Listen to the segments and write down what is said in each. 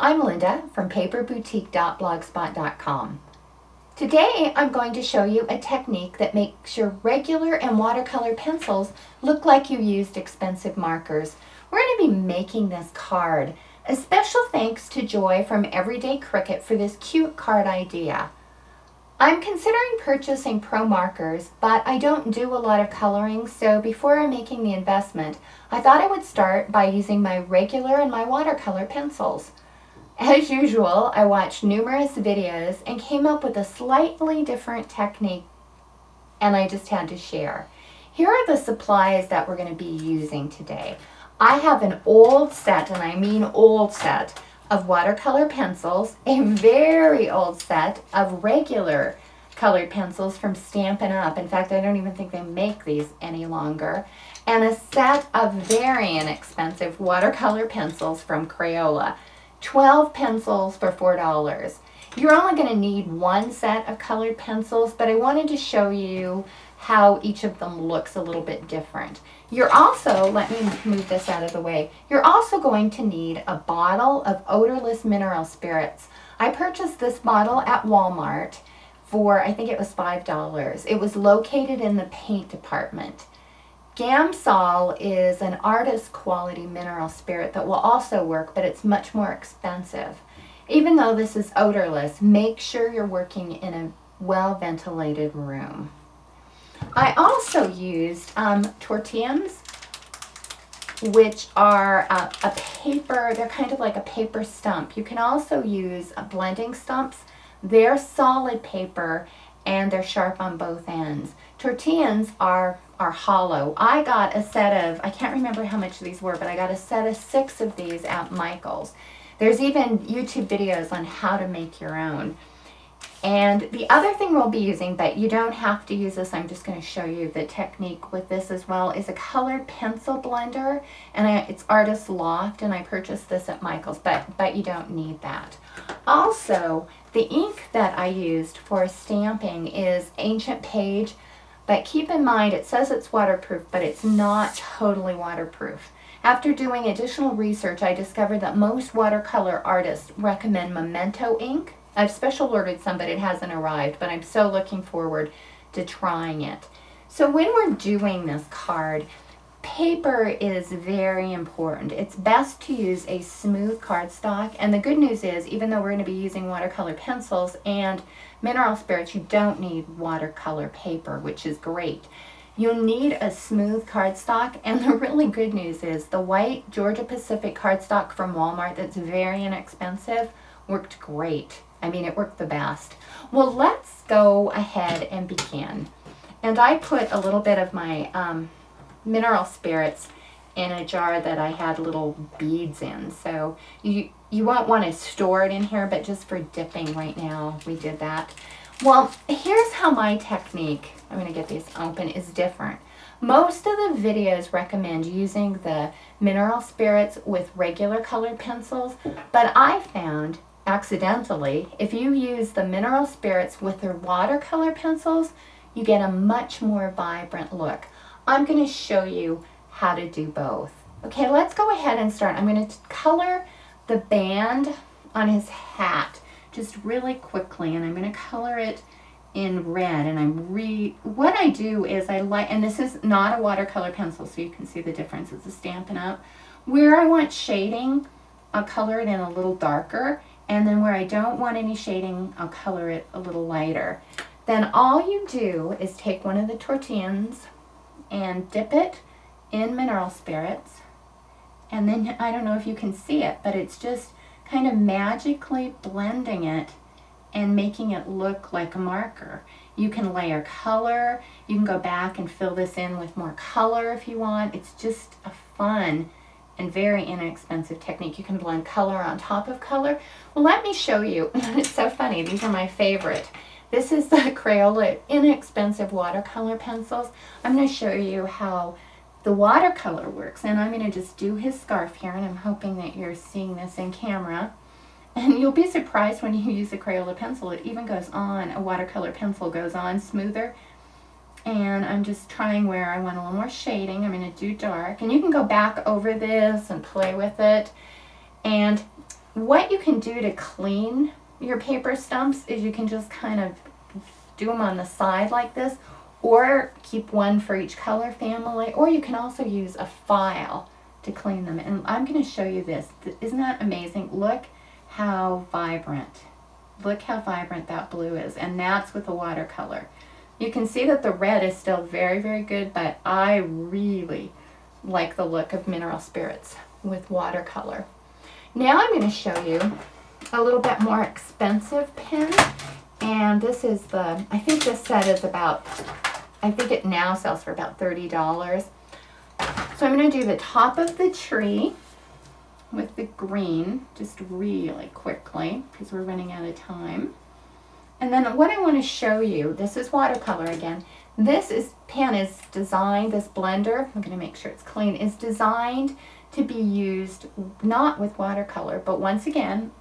I'm Linda from paperboutique.blogspot.com. Today I'm going to show you a technique that makes your regular and watercolor pencils look like you used expensive markers. We're going to be making this card. A special thanks to Joy from Everyday Cricut for this cute card idea. I'm considering purchasing pro markers, but I don't do a lot of coloring, so before I'm making the investment, I thought I would start by using my regular and my watercolor pencils. As usual, I watched numerous videos and came up with a slightly different technique, and I just had to share. Here are the supplies that we're going to be using today. I have an old set, and I mean old set, of watercolor pencils, a very old set of regular colored pencils from Stampin' Up. In fact, I don't even think they make these any longer. And a set of very inexpensive watercolor pencils from Crayola. 12 pencils for $4. You're only going to need one set of colored pencils, but I wanted to show you how each of them looks a little bit different. You're also, let me move this out of the way, you're also going to need a bottle of odorless mineral spirits. I purchased this bottle at Walmart for, I think it was $5. It was located in the paint department. Gamsol is an artist quality mineral spirit that will also work, but it's much more expensive. Even though this is odorless, make sure you're working in a well-ventilated room. I also used tortillas, which are a paper, they're kind of like a paper stump. You can also use blending stumps. They're solid paper and they're sharp on both ends. Tortillas are hollow. I got a set of, I can't remember how much these were, but I got a set of 6 of these at Michael's. There's even YouTube videos on how to make your own. And the other thing we'll be using, but you don't have to use this, I'm just going to show you the technique with this as well, is a colored pencil blender. And it's Artist Loft, and I purchased this at Michael's, but you don't need that. Also, the ink that I used for stamping is Ancient Page, but keep in mind it says it's waterproof, but it's not totally waterproof. After doing additional research, I discovered that most watercolor artists recommend Memento ink. I've special ordered some, but it hasn't arrived, but I'm so looking forward to trying it. So when we're doing this card, paper is very important. It's best to use a smooth cardstock, and the good news is, even though we're going to be using watercolor pencils and mineral spirits, you don't need watercolor paper, which is great. You'll need a smooth cardstock, and the really good news is the white Georgia Pacific cardstock from Walmart that's very inexpensive worked great. I mean, it worked the best. Well, let's go ahead and begin. And I put a little bit of my mineral spirits in a jar that I had little beads in. So you won't want to store it in here, but just for dipping right now, we did that. Well, here's how my technique, I'm going to get these open, is different. Most of the videos recommend using the mineral spirits with regular colored pencils, but I found accidentally, if you use the mineral spirits with their watercolor pencils, you get a much more vibrant look. I'm going to show you how to do both. Okay, let's go ahead and start. I'm going to color the band on his hat just really quickly, and I'm going to color it in red. And what I do is and this is not a watercolor pencil, so you can see the difference. It's a Stampin' Up. Where I want shading, I'll color it in a little darker. And then where I don't want any shading, I'll color it a little lighter. Then all you do is take one of the tortillas and dip it in mineral spirits. And then, I don't know if you can see it, but it's just kind of magically blending it and making it look like a marker. You can layer color. You can go back and fill this in with more color if you want. It's just a fun and very inexpensive technique. You can blend color on top of color. Well, let me show you. It's so funny. These are my favorite. This is the Crayola inexpensive watercolor pencils. I'm going to show you how the watercolor works. And I'm going to just do his scarf here, and I'm hoping that you're seeing this in camera. And you'll be surprised when you use a Crayola pencil. It even goes on, a watercolor pencil goes on smoother. And I'm just trying where I want a little more shading. I'm going to do dark. And you can go back over this and play with it. And what you can do to clean your paper stumps is you can just kind of do them on the side like this, or keep one for each color family, or you can also use a file to clean them. And I'm going to show you this. Isn't that amazing? Look how vibrant. Look how vibrant that blue is, and that's with the watercolor. You can see that the red is still very, very good, but I really like the look of mineral spirits with watercolor. Now I'm going to show you a little bit more expensive pen, and this is the, I think this set is about, I think it now sells for about $30. So I'm going to do the top of the tree with the green just really quickly because we're running out of time. And then what I want to show you, this is watercolor again. This pen is designed, this blender, I'm going to make sure it's clean, is designed to be used not with watercolor, but once again,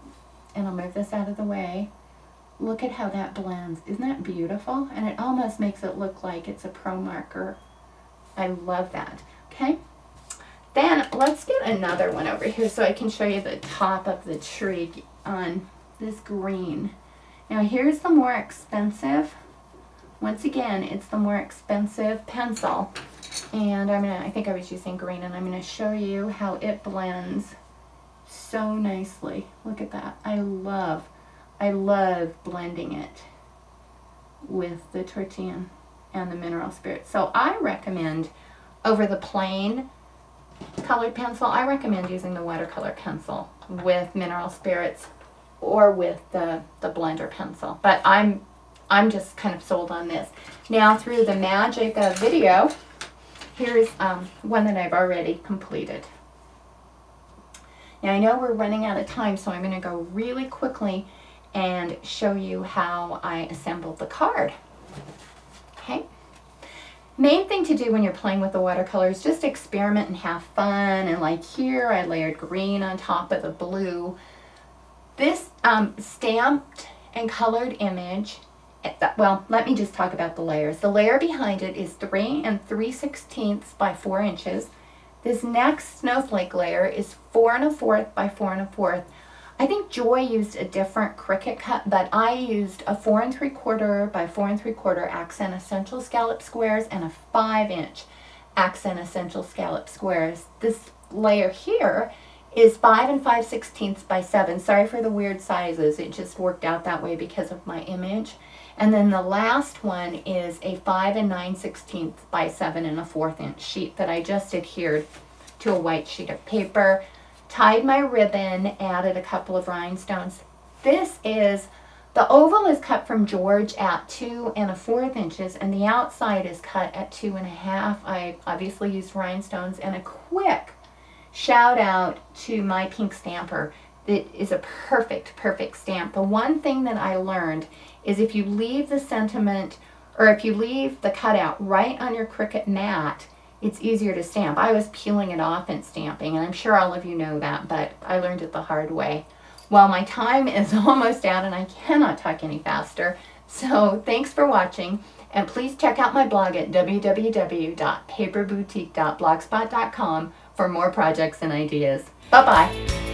and I'll move this out of the way, look at how that blends. Isn't that beautiful? And it almost makes it look like it's a pro marker. I love that. Okay, then let's get another one over here so I can show you the top of the tree on this green. Now here's the more expensive, once again, it's the more expensive pencil. And I think I was using green, and I'm going to show you how it blends so nicely. Look at that. I love blending it with the tortilla and the mineral spirit. So I recommend, over the plain colored pencil, I recommend using the watercolor pencil with mineral spirits or with the blender pencil. But I'm just kind of sold on this. Now through the magic of video, here's one that I've already completed. Now I know we're running out of time, so I'm going to go really quickly and show you how I assembled the card. Okay. Main thing to do when you're playing with the watercolor is just experiment and have fun. And like here, I layered green on top of the blue. This stamped and colored image, well, let me just talk about the layers. The layer behind it is 3 3/16 by 4 inches. This next snowflake layer is 4 1/4 by 4 1/4. I think Joy used a different Cricut cut, but I used a 4 3/4 by 4 3/4 accent essential scallop squares and a 5-inch accent essential scallop squares. This layer here is 5 5/16 by 7. Sorry for the weird sizes, it just worked out that way because of my image. And then the last one is a 5 9/16 by 7 1/4 inch sheet that I just adhered to a white sheet of paper, tied my ribbon, added a couple of rhinestones. This is, the oval is cut from George at 2 1/4 inches, and the outside is cut at 2 1/2. I obviously used rhinestones. And a quick shout out to my pink stamper. It is a perfect stamp. The one thing that I learned is if you leave the sentiment, or if you leave the cutout right on your Cricut mat, it's easier to stamp. I was peeling it off and stamping, and I'm sure all of you know that, but I learned it the hard way. Well, my time is almost out, and I cannot talk any faster. So thanks for watching, and please check out my blog at www.paperboutique.blogspot.com for more projects and ideas. Bye-bye.